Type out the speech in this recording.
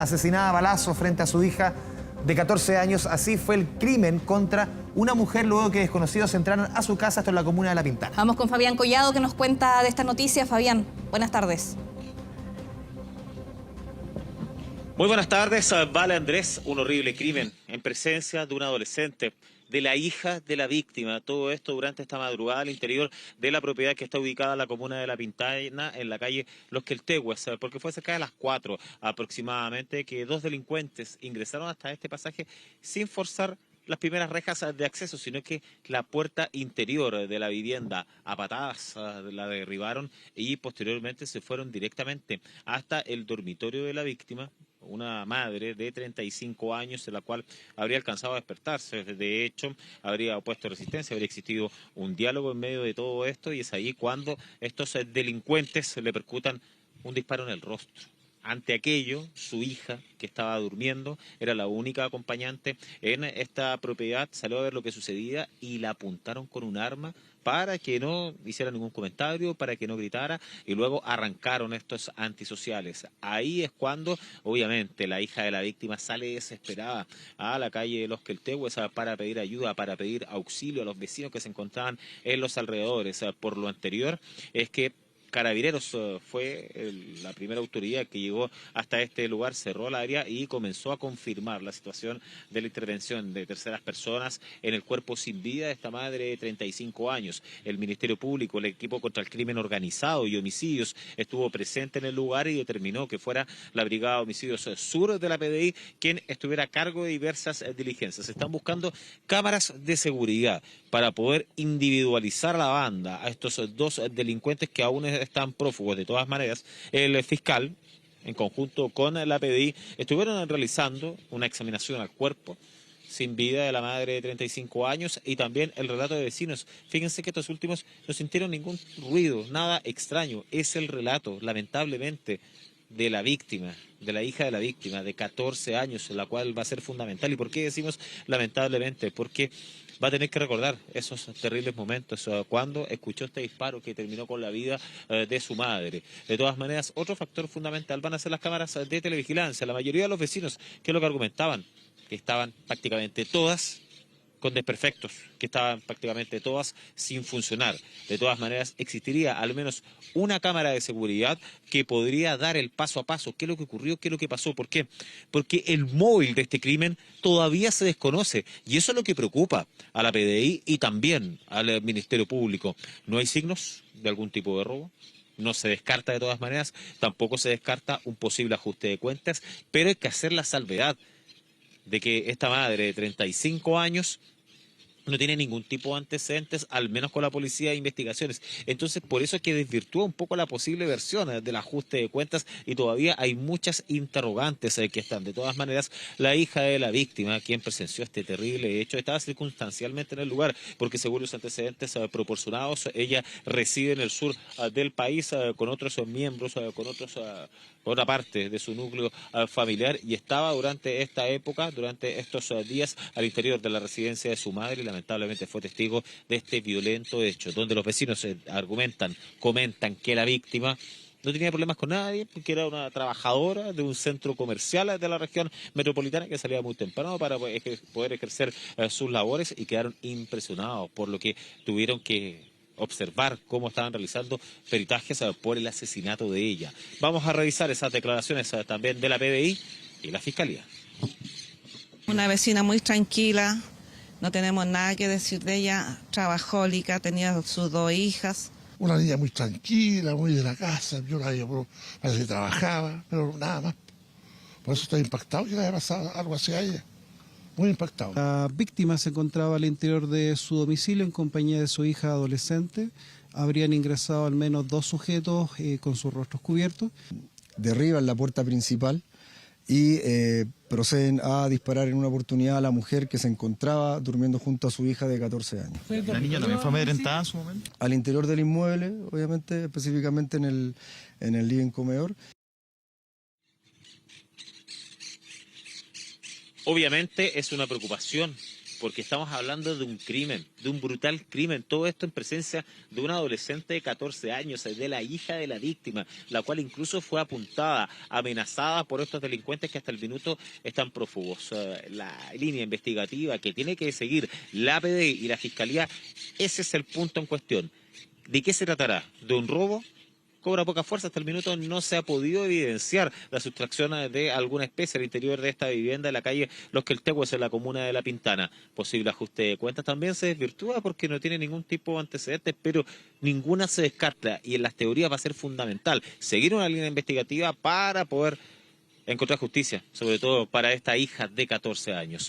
Asesinada a balazo frente a su hija de 14 años. Así fue el crimen contra una mujer luego que desconocidos entraron a su casa, esto en la comuna de La Pintana. Vamos con Fabián Collado, que nos cuenta de esta noticia. Fabián, buenas tardes. Muy buenas tardes. Vale Andrés, un horrible crimen en presencia de un adolescente, de la hija de la víctima. Todo esto durante esta madrugada al interior de la propiedad que está ubicada en la comuna de La Pintana, en la calle Los Queltehues, porque fue cerca de las 4 aproximadamente que dos delincuentes ingresaron hasta este pasaje sin forzar las primeras rejas de acceso, sino que la puerta interior de la vivienda a patadas la derribaron y posteriormente se fueron directamente hasta el dormitorio de la víctima, una madre de 35 años, en la cual habría alcanzado a despertarse. De hecho, habría opuesto resistencia, habría existido un diálogo en medio de todo esto, y es ahí cuando estos delincuentes le percutan un disparo en el rostro. Ante aquello, su hija, que estaba durmiendo, era la única acompañante en esta propiedad, salió a ver lo que sucedía y la apuntaron con un arma para que no hiciera ningún comentario, para que no gritara, y luego arrancaron estos antisociales. Ahí es cuando, obviamente, la hija de la víctima sale desesperada a la calle de Los Queltehues para pedir ayuda, para pedir auxilio a los vecinos que se encontraban en los alrededores. Por lo anterior, es que Carabineros fue la primera autoridad que llegó hasta este lugar, cerró el área y comenzó a confirmar la situación de la intervención de terceras personas en el cuerpo sin vida de esta madre de 35 años. El Ministerio Público, el equipo contra el crimen organizado y homicidios, estuvo presente en el lugar y determinó que fuera la Brigada de Homicidios Sur de la PDI quien estuviera a cargo de diversas diligencias. Se están buscando cámaras de seguridad para poder individualizar a la banda, a estos dos delincuentes que aún están prófugos. De todas maneras, el fiscal, en conjunto con la PDI, estuvieron realizando una examinación al cuerpo sin vida de la madre de 35 años y también el relato de vecinos. Fíjense que estos últimos no sintieron ningún ruido, nada extraño. Es el relato, lamentablemente, de la víctima, de la hija de la víctima, de 14 años, la cual va a ser fundamental. ¿Y por qué decimos lamentablemente? Porque va a tener que recordar esos terribles momentos cuando escuchó este disparo que terminó con la vida de su madre. De todas maneras, otro factor fundamental van a ser las cámaras de televigilancia. La mayoría de los vecinos, ¿qué es lo que argumentaban? Que estaban prácticamente todas con desperfectos, que estaban prácticamente todas sin funcionar. De todas maneras, existiría al menos una cámara de seguridad que podría dar el paso a paso. ¿Qué es lo que ocurrió? ¿Qué es lo que pasó? ¿Por qué? Porque el móvil de este crimen todavía se desconoce, y eso es lo que preocupa a la PDI y también al Ministerio Público. No hay signos de algún tipo de robo. No se descarta de todas maneras, tampoco se descarta un posible ajuste de cuentas, pero hay que hacer la salvedad de que esta madre de 35 años no tiene ningún tipo de antecedentes, al menos con la policía de investigaciones. Entonces, por eso es que desvirtúa un poco la posible versión del ajuste de cuentas y todavía hay muchas interrogantes que están. De todas maneras, la hija de la víctima, quien presenció este terrible hecho, estaba circunstancialmente en el lugar, porque según los antecedentes proporcionados, ella reside en el sur del país con otros miembros, con otra parte de su núcleo familiar, y estaba durante esta época, durante estos días, al interior de la residencia de su madre, y lamentablemente fue testigo de este violento hecho, donde los vecinos comentan que la víctima no tenía problemas con nadie, porque era una trabajadora de un centro comercial de la región metropolitana que salía muy temprano para poder ejercer sus labores, y quedaron impresionados por lo que tuvieron que observar cómo estaban realizando peritajes por el asesinato de ella. Vamos a revisar esas declaraciones también de la PDI y la Fiscalía. Una vecina muy tranquila, no tenemos nada que decir de ella, trabajólica, tenía sus 2 hijas. Una niña muy tranquila, muy de la casa, yo la veía, parece que trabajaba, pero nada más. Por eso estoy impactado que le haya pasado algo así a ella. Muy impactado. La víctima se encontraba al interior de su domicilio en compañía de su hija adolescente. Habrían ingresado al menos 2 sujetos con sus rostros cubiertos. Derriban la puerta principal y proceden a disparar en una oportunidad a la mujer que se encontraba durmiendo junto a su hija de 14 años. ¿La niña también fue amedrentada en su momento? Al interior del inmueble, obviamente, específicamente en el living comedor. Obviamente es una preocupación porque estamos hablando de un crimen, de un brutal crimen. Todo esto en presencia de una adolescente de 14 años, de la hija de la víctima, la cual incluso fue apuntada, amenazada por estos delincuentes que hasta el minuto están prófugos. La línea investigativa que tiene que seguir la PDI y la Fiscalía, ese es el punto en cuestión. ¿De qué se tratará? ¿De un robo? Cobra poca fuerza, hasta el minuto no se ha podido evidenciar la sustracción de alguna especie al interior de esta vivienda en la calle Los Queltehues, en la comuna de La Pintana. Posible ajuste de cuentas también se desvirtúa porque no tiene ningún tipo de antecedentes, pero ninguna se descarta, y en las teorías va a ser fundamental seguir una línea investigativa para poder encontrar justicia, sobre todo para esta hija de 14 años.